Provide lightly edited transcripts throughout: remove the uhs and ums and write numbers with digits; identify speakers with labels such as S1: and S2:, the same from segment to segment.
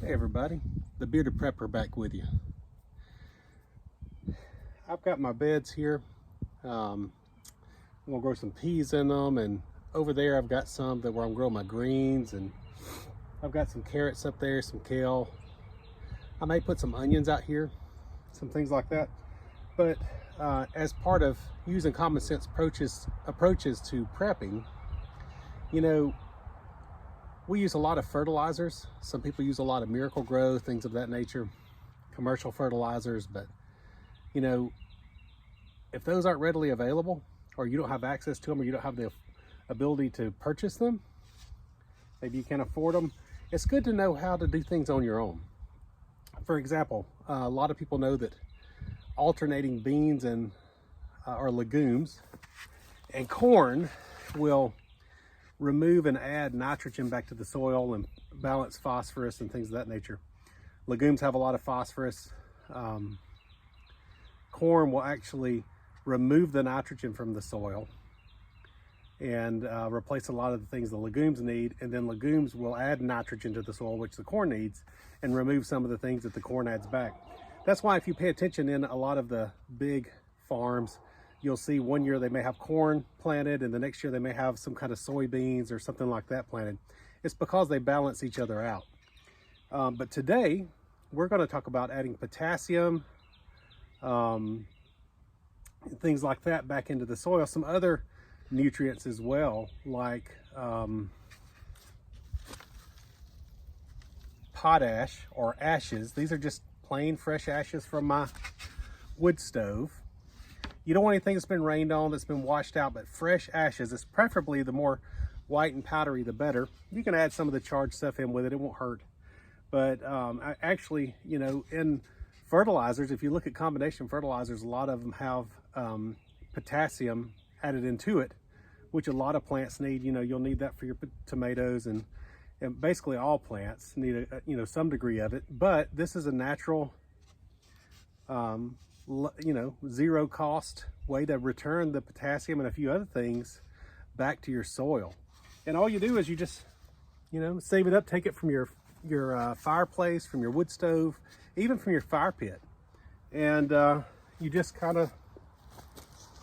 S1: Hey everybody, the Bearded Prepper back with you. I've got my beds here. I'm gonna grow some peas in them, and over there I've got some that where I'm growing my greens, and I've got some carrots up there, some kale. I may put some onions out here, some things like that. But as part of using common sense approaches to prepping, you know, we use a lot of fertilizers. Some people use a lot of Miracle-Gro, things of that nature, commercial fertilizers. But you know, if those aren't readily available, or you don't have access to them, or you don't have the ability to purchase them, maybe you can't afford them, it's good to know how to do things on your own. For example, a lot of people know that alternating beans and or legumes and corn will remove and add nitrogen back to the soil and balance phosphorus and things of that nature. Legumes have a lot of phosphorus. Corn will actually remove the nitrogen from the soil and replace a lot of the things the legumes need, and then legumes will add nitrogen to the soil, which the corn needs, and remove some of the things that the corn adds back. That's why if you pay attention in a lot of the big farms, you'll see one year they may have corn planted, and the next year they may have some kind of soybeans or something like that planted. It's because they balance each other out. But today, we're going to talk about adding potassium, things like that back into the soil. Some other nutrients as well, like potash or ashes. These are just plain fresh ashes from my wood stove. You don't want anything that's been rained on, that's been washed out, but fresh ashes. It's preferably the more white and powdery, the better. You can add some of the charged stuff in with it. It won't hurt. But actually, you know, in fertilizers, if you look at combination fertilizers, a lot of them have potassium added into it, which a lot of plants need. You know, you'll need that for your tomatoes, and basically all plants need some degree of it. But this is a natural zero cost way to return the potassium and a few other things back to your soil. And all you do is you just, save it up, take it from your fireplace, from your wood stove, even from your fire pit. And you just kind of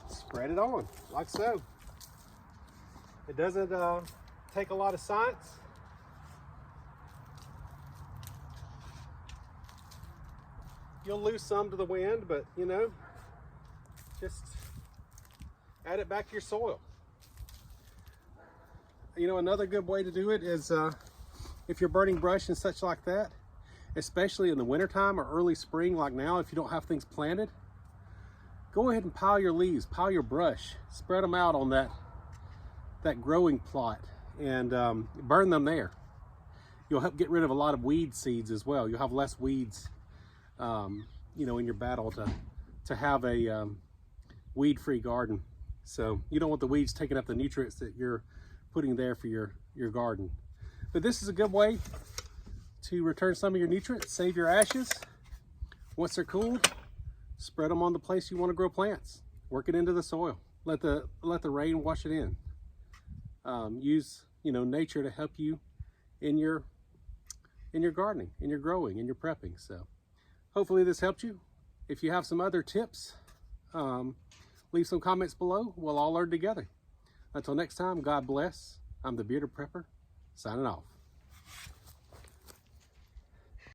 S1: spread it on like so. It doesn't take a lot of science. You'll lose some to the wind, but just add it back to your soil. Another good way to do it is if you're burning brush and such like that, especially in the wintertime or early spring like now, if you don't have things planted, go ahead and pile your leaves, pile your brush, spread them out on that growing plot, and burn them there. You'll help get rid of a lot of weed seeds as well. You'll have less weeds in your battle to have a weed-free garden. So you don't want the weeds taking up the nutrients that you're putting there for your garden. But this is a good way to return some of your nutrients, save your ashes. Once they're cooled, spread them on the place you want to grow plants. Work it into the soil. Let the rain wash it in. Use nature to help you in your gardening, in your growing, in your prepping. So hopefully this helped you. If you have some other tips, leave some comments below. We'll all learn together. Until next time, God bless. I'm the Bearded Prepper, signing off.